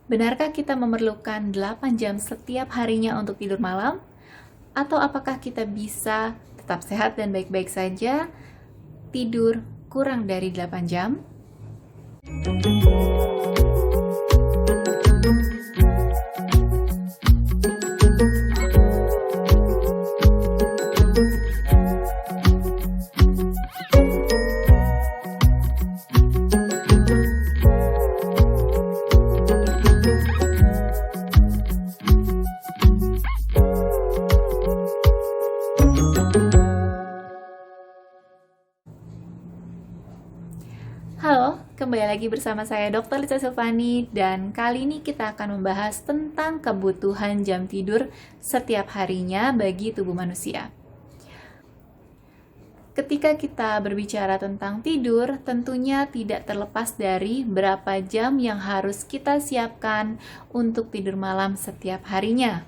Benarkah kita memerlukan 8 jam setiap harinya untuk tidur malam? Atau apakah kita bisa tetap sehat dan baik-baik saja tidur kurang dari 8 jam? Halo, kembali lagi bersama saya Dr. Lisa Silvani dan kali ini kita akan membahas tentang kebutuhan jam tidur setiap harinya bagi tubuh manusia. Ketika kita berbicara tentang tidur, tentunya tidak terlepas dari berapa jam yang harus kita siapkan untuk tidur malam setiap harinya.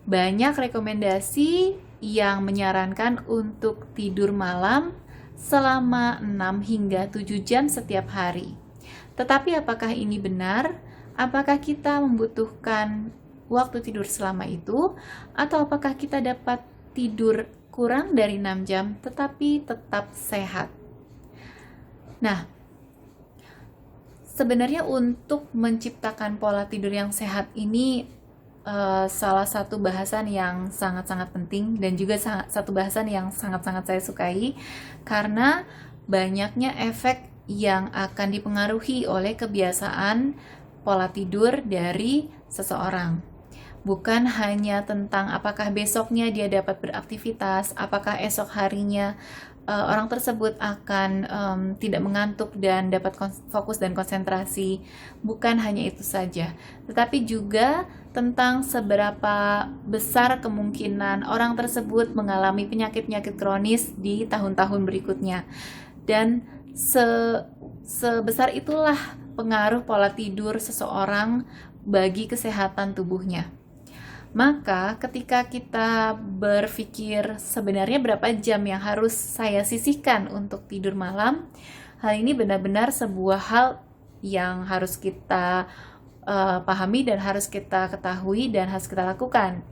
Banyak rekomendasi yang menyarankan untuk tidur malam selama 6 hingga 7 jam setiap hari. Tetapi apakah ini benar? Apakah kita membutuhkan waktu tidur selama itu? Atau apakah kita dapat tidur kurang dari 6 jam tetapi tetap sehat? Nah, sebenarnya untuk menciptakan pola tidur yang sehat ini salah satu bahasan yang sangat-sangat penting dan juga satu bahasan yang sangat-sangat saya sukai karena banyaknya efek yang akan dipengaruhi oleh kebiasaan pola tidur dari seseorang. Bukan hanya tentang apakah besoknya dia dapat beraktivitas, apakah esok harinya orang tersebut akan tidak mengantuk dan dapat fokus dan konsentrasi. Bukan hanya itu saja, tetapi juga tentang seberapa besar kemungkinan orang tersebut mengalami penyakit-penyakit kronis di tahun-tahun berikutnya. Dan sebesar itulah pengaruh pola tidur seseorang bagi kesehatan tubuhnya. Maka ketika kita berpikir sebenarnya berapa jam yang harus saya sisihkan untuk tidur malam, hal ini benar-benar sebuah hal yang harus kita pahami dan harus kita ketahui dan harus kita lakukan.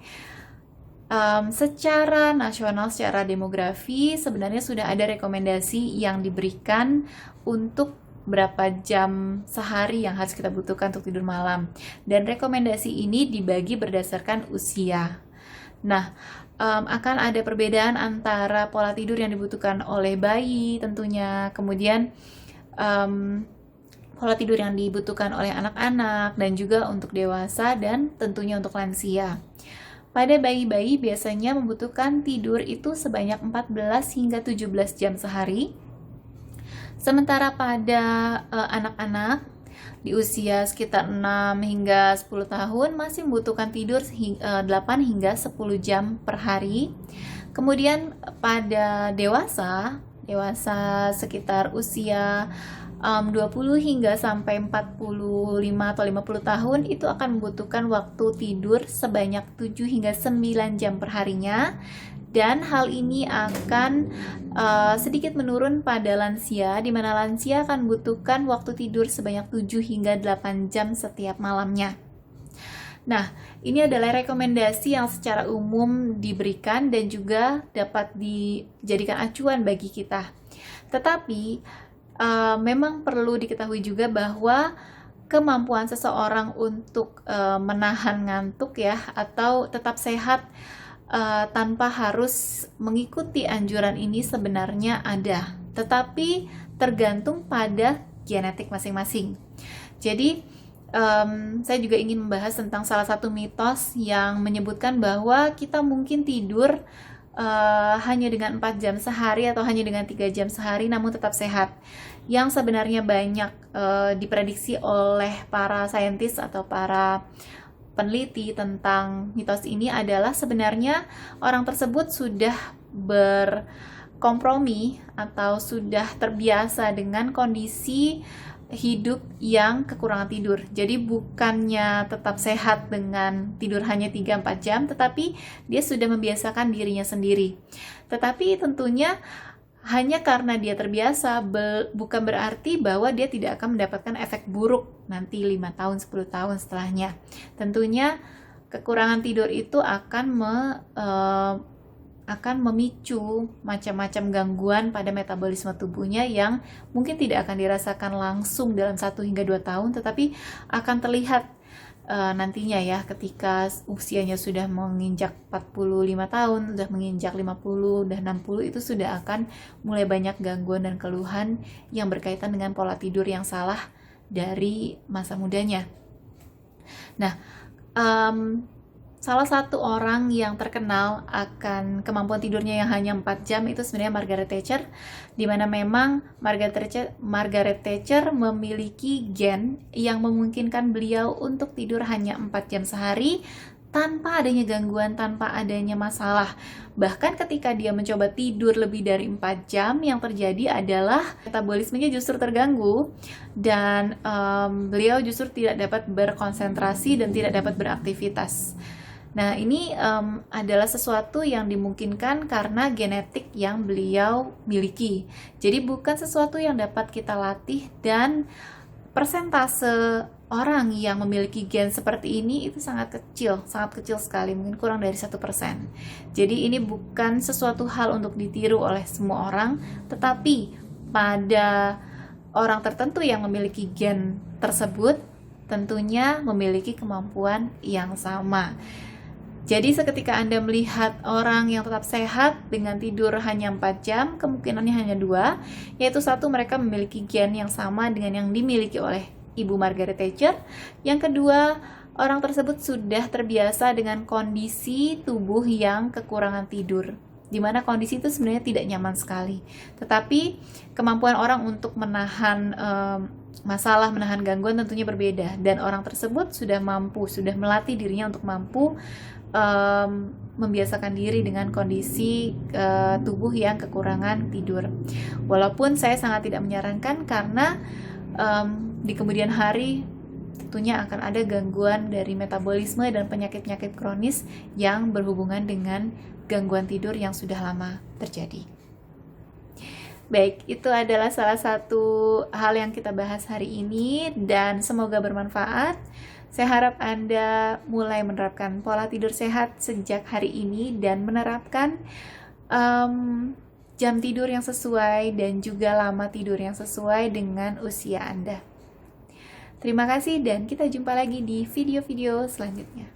Secara nasional, secara demografi, sebenarnya sudah ada rekomendasi yang diberikan untuk berapa jam sehari yang harus kita butuhkan untuk tidur malam. Dan rekomendasi ini dibagi berdasarkan usia. Nah, akan ada perbedaan antara pola tidur yang dibutuhkan oleh bayi tentunya, kemudian pola tidur yang dibutuhkan oleh anak-anak dan juga untuk dewasa dan tentunya untuk lansia. Pada bayi-bayi biasanya membutuhkan tidur itu sebanyak 14 hingga 17 jam sehari. Sementara pada anak-anak di usia sekitar 6 hingga 10 tahun masih membutuhkan tidur 8 hingga 10 jam per hari. Kemudian pada dewasa sekitar usia 20 hingga sampai 45 atau 50 tahun itu akan membutuhkan waktu tidur sebanyak 7 hingga 9 jam per harinya. Dan hal ini akan sedikit menurun pada lansia, di mana lansia akan membutuhkan waktu tidur sebanyak 7 hingga 8 jam setiap malamnya. Nah, ini adalah rekomendasi yang secara umum diberikan dan juga dapat dijadikan acuan bagi kita. Tetapi, memang perlu diketahui juga bahwa kemampuan seseorang untuk menahan ngantuk ya, atau tetap sehat tanpa harus mengikuti anjuran ini sebenarnya ada, tetapi tergantung pada genetik masing-masing. Jadi saya juga ingin membahas tentang salah satu mitos yang menyebutkan bahwa kita mungkin tidur hanya dengan 4 jam sehari atau hanya dengan 3 jam sehari namun tetap sehat, yang sebenarnya banyak diprediksi oleh para saintis atau para peneliti tentang mitos ini adalah sebenarnya orang tersebut sudah berkompromi atau sudah terbiasa dengan kondisi hidup yang kekurangan tidur. Jadi bukannya tetap sehat dengan tidur hanya 3-4 jam, tetapi dia sudah membiasakan dirinya sendiri. Tetapi tentunya hanya karena dia terbiasa, bukan berarti bahwa dia tidak akan mendapatkan efek buruk nanti 5 tahun, 10 tahun setelahnya. Tentunya kekurangan tidur itu akan memicu macam-macam gangguan pada metabolisme tubuhnya yang mungkin tidak akan dirasakan langsung dalam 1 hingga 2 tahun, tetapi akan terlihat nantinya ya, ketika usianya sudah menginjak 45 tahun, sudah menginjak 50, sudah 60, itu sudah akan mulai banyak gangguan dan keluhan yang berkaitan dengan pola tidur yang salah dari masa mudanya. Nah, salah satu orang yang terkenal akan kemampuan tidurnya yang hanya 4 jam itu sebenarnya Margaret Thatcher, di mana memang Margaret Thatcher memiliki gen yang memungkinkan beliau untuk tidur hanya 4 jam sehari tanpa adanya gangguan, tanpa adanya masalah. Bahkan ketika dia mencoba tidur lebih dari 4 jam, yang terjadi adalah metabolismenya justru terganggu dan beliau justru tidak dapat berkonsentrasi dan tidak dapat beraktivitas. Nah, ini adalah sesuatu yang dimungkinkan karena genetik yang beliau miliki. Jadi bukan sesuatu yang dapat kita latih, dan persentase orang yang memiliki gen seperti ini itu sangat kecil sekali, mungkin kurang dari 1%. Jadi ini bukan sesuatu hal untuk ditiru oleh semua orang, tetapi pada orang tertentu yang memiliki gen tersebut tentunya memiliki kemampuan yang sama. Jadi seketika Anda melihat orang yang tetap sehat dengan tidur hanya 4 jam, kemungkinannya hanya 2, yaitu satu, mereka memiliki gen yang sama dengan yang dimiliki oleh Ibu Margaret Thatcher. Yang kedua, orang tersebut sudah terbiasa dengan kondisi tubuh yang kekurangan tidur, di mana kondisi itu sebenarnya tidak nyaman sekali. Tetapi kemampuan orang untuk menahan masalah, menahan gangguan tentunya berbeda, dan orang tersebut sudah melatih dirinya untuk mampu membiasakan diri dengan kondisi tubuh yang kekurangan tidur. Walaupun saya sangat tidak menyarankan, karena di kemudian hari tentunya akan ada gangguan dari metabolisme dan penyakit-penyakit kronis yang berhubungan dengan gangguan tidur yang sudah lama terjadi. Baik, itu adalah salah satu hal yang kita bahas hari ini, dan semoga bermanfaat. Saya harap Anda mulai menerapkan pola tidur sehat sejak hari ini dan menerapkan jam tidur yang sesuai dan juga lama tidur yang sesuai dengan usia Anda. Terima kasih, dan kita jumpa lagi di video-video selanjutnya.